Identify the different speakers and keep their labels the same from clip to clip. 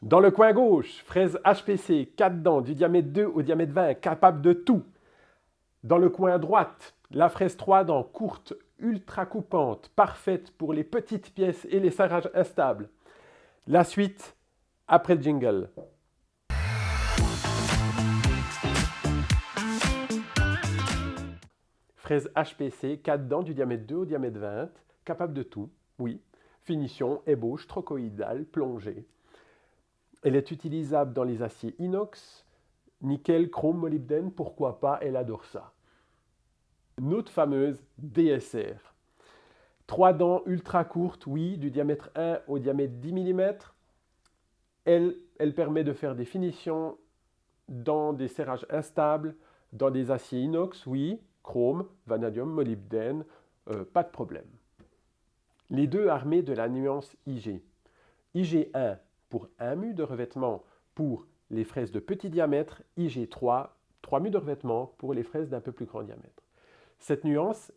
Speaker 1: Dans le coin gauche, fraise HPC, 4 dents, du diamètre 2 au diamètre 20, capable de tout. Dans le coin droite, la fraise 3 dents, courte, ultra coupante, parfaite pour les petites pièces et les serrages instables. La suite, après le jingle. Fraise HPC, 4 dents, du diamètre 2 au diamètre 20, capable de tout, oui. Finition, ébauche, trochoïdale, plongée. Elle est utilisable dans les aciers inox, nickel, chrome, molybdène, pourquoi pas, elle adore ça. Notre fameuse DSR. 3 dents ultra courtes, oui, du diamètre 1 au diamètre 10 mm. Elle permet de faire des finitions dans des serrages instables, dans des aciers inox, oui, chrome, vanadium, molybdène, pas de problème. Les deux armés de la nuance IG. IG1 pour un mu de revêtement pour les fraises de petit diamètre, IG3, 3 mus de revêtement pour les fraises d'un peu plus grand diamètre. Cette nuance,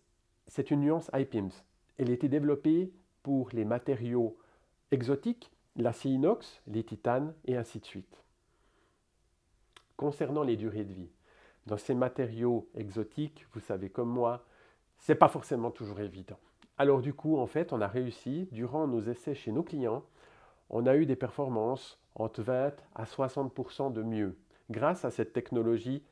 Speaker 1: c'est une nuance IPIMS. Elle a été développée pour les matériaux exotiques, l'acier inox, les titanes et ainsi de suite. Concernant les durées de vie, dans ces matériaux exotiques, vous savez comme moi, ce n'est pas forcément toujours évident. Alors du coup, en fait, on a réussi, durant nos essais chez nos clients, on a eu des performances entre 20 à 60% de mieux, grâce à cette technologie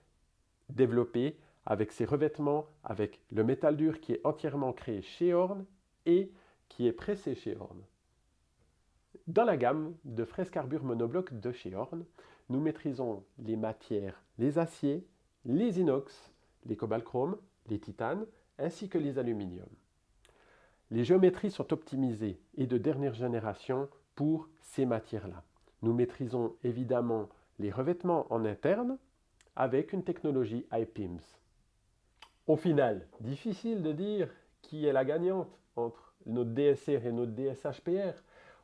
Speaker 1: développée avec ses revêtements, avec le métal dur qui est entièrement créé chez Horn et qui est pressé chez Horn. Dans la gamme de fraises carbure monobloc de chez Horn, nous maîtrisons les matières, les aciers, les inox, les cobalt-chrome, les titanes, ainsi que les aluminiums. Les géométries sont optimisées et de dernière génération pour ces matières-là. Nous maîtrisons évidemment les revêtements en interne avec une technologie IPIMS. Au final, difficile de dire qui est la gagnante entre notre DSR et notre DSHPR.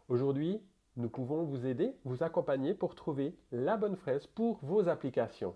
Speaker 1: Aujourd'hui, nous pouvons vous aider, vous accompagner pour trouver la bonne fraise pour vos applications.